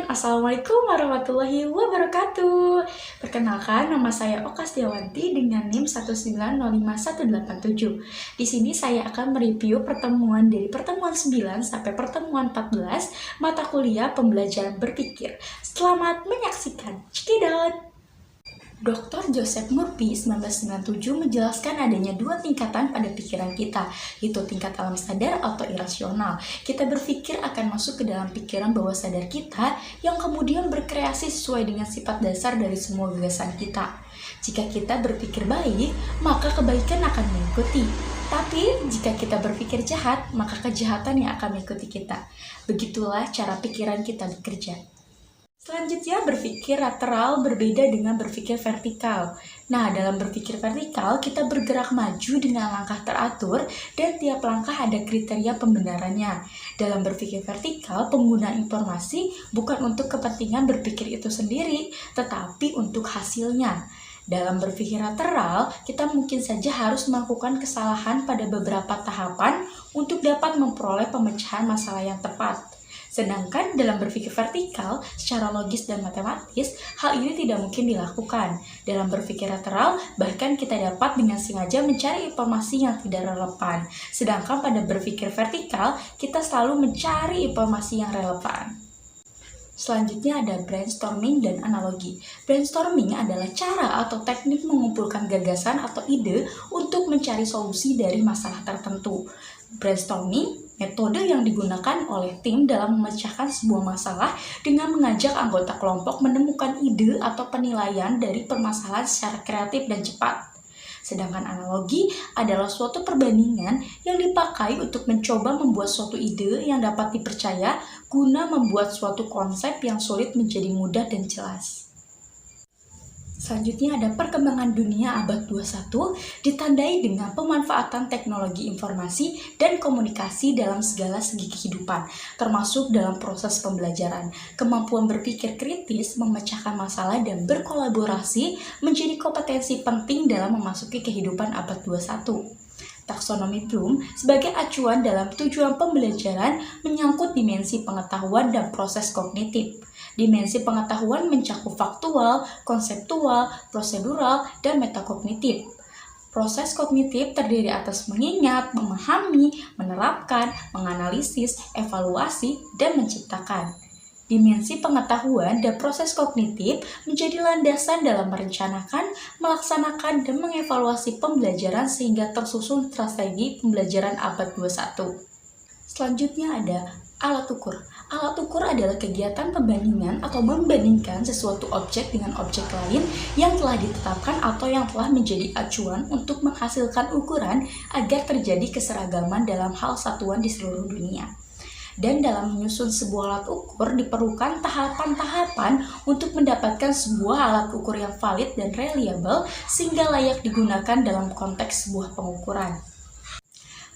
Assalamualaikum warahmatullahi wabarakatuh. Perkenalkan, nama saya Oka Setiawanti dengan NIM 1905187. Di sini saya akan mereview pertemuan dari pertemuan 9 sampai pertemuan 14 mata kuliah pembelajaran berpikir. Selamat menyaksikan. Check it out. Dr. Joseph Murphy 1997 menjelaskan adanya dua tingkatan pada pikiran kita, yaitu tingkat alam sadar atau irasional. Kita berpikir akan masuk ke dalam pikiran bawah sadar kita yang kemudian berkreasi sesuai dengan sifat dasar dari semua gagasan kita. Jika kita berpikir baik, maka kebaikan akan mengikuti. Tapi jika kita berpikir jahat, maka kejahatan yang akan mengikuti kita. Begitulah cara pikiran kita bekerja. Selanjutnya, berpikir lateral berbeda dengan berpikir vertikal. Nah, dalam berpikir vertikal, kita bergerak maju dengan langkah teratur dan tiap langkah ada kriteria pembenarannya. Dalam berpikir vertikal, penggunaan informasi bukan untuk kepentingan berpikir itu sendiri, tetapi untuk hasilnya. Dalam berpikir lateral, kita mungkin saja harus melakukan kesalahan pada beberapa tahapan untuk dapat memperoleh pemecahan masalah yang tepat. Sedangkan dalam berpikir vertikal, secara logis dan matematis, hal ini tidak mungkin dilakukan. Dalam berpikir lateral, bahkan kita dapat dengan sengaja mencari informasi yang tidak relevan. Sedangkan pada berpikir vertikal, kita selalu mencari informasi yang relevan. Selanjutnya ada brainstorming dan analogi. Brainstorming adalah cara atau teknik mengumpulkan gagasan atau ide untuk mencari solusi dari masalah tertentu. Brainstorming, metode yang digunakan oleh tim dalam memecahkan sebuah masalah dengan mengajak anggota kelompok menemukan ide atau penilaian dari permasalahan secara kreatif dan cepat. Sedangkan analogi adalah suatu perbandingan yang dipakai untuk mencoba membuat suatu ide yang dapat dipercaya guna membuat suatu konsep yang sulit menjadi mudah dan jelas. Selanjutnya ada perkembangan dunia abad 21 ditandai dengan pemanfaatan teknologi informasi dan komunikasi dalam segala segi kehidupan, termasuk dalam proses pembelajaran. Kemampuan berpikir kritis, memecahkan masalah, dan berkolaborasi menjadi kompetensi penting dalam memasuki kehidupan abad 21. Taksonomi Bloom sebagai acuan dalam tujuan pembelajaran menyangkut dimensi pengetahuan dan proses kognitif. Dimensi pengetahuan mencakup faktual, konseptual, prosedural, dan metakognitif. Proses kognitif terdiri atas mengingat, memahami, menerapkan, menganalisis, evaluasi, dan menciptakan. Dimensi pengetahuan dan proses kognitif menjadi landasan dalam merencanakan, melaksanakan, dan mengevaluasi pembelajaran sehingga tersusun strategi pembelajaran abad 21. Selanjutnya ada alat ukur. Alat ukur adalah kegiatan pembandingan atau membandingkan sesuatu objek dengan objek lain yang telah ditetapkan atau yang telah menjadi acuan untuk menghasilkan ukuran agar terjadi keseragaman dalam hal satuan di seluruh dunia. Dan dalam menyusun sebuah alat ukur diperlukan tahapan-tahapan untuk mendapatkan sebuah alat ukur yang valid dan reliable sehingga layak digunakan dalam konteks sebuah pengukuran.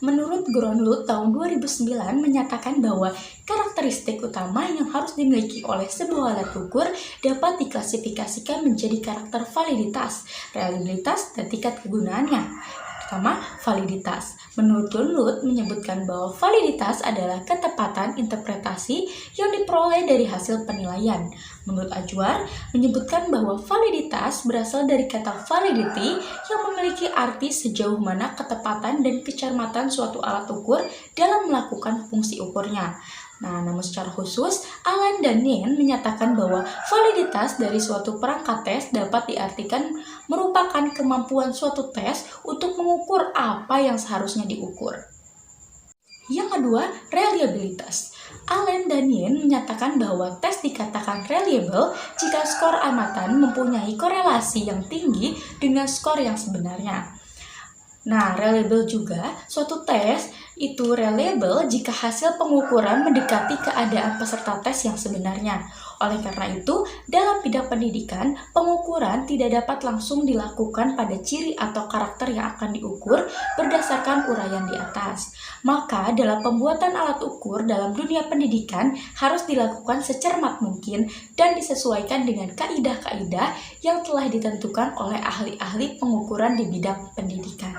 Menurut Gronlund tahun 2009 menyatakan bahwa karakteristik utama yang harus dimiliki oleh sebuah alat ukur dapat diklasifikasikan menjadi karakter validitas, reliabilitas, dan tingkat kegunaannya. Pertama, validitas. Menurut Gronlund menyebutkan bahwa validitas adalah ketepatan interpretasi yang diperoleh dari hasil penilaian. Menurut Ajuar menyebutkan bahwa validitas berasal dari kata validity yang memiliki arti sejauh mana ketepatan dan kecermatan suatu alat ukur dalam melakukan fungsi ukurnya. Namun secara khusus, Allen dan Yen menyatakan bahwa validitas dari suatu perangkat tes dapat diartikan merupakan kemampuan suatu tes untuk mengukur apa yang seharusnya diukur. Yang kedua, reliabilitas. Allen dan Yen menyatakan bahwa tes dikatakan reliable jika skor amatan mempunyai korelasi yang tinggi dengan skor yang sebenarnya. Reliable juga, suatu tes itu reliable jika hasil pengukuran mendekati keadaan peserta tes yang sebenarnya. Oleh karena itu, dalam bidang pendidikan, pengukuran tidak dapat langsung dilakukan pada ciri atau karakter yang akan diukur berdasarkan uraian di atas. Maka, dalam pembuatan alat ukur dalam dunia pendidikan harus dilakukan secermat mungkin dan disesuaikan dengan kaidah-kaidah yang telah ditentukan oleh ahli-ahli pengukuran di bidang pendidikan.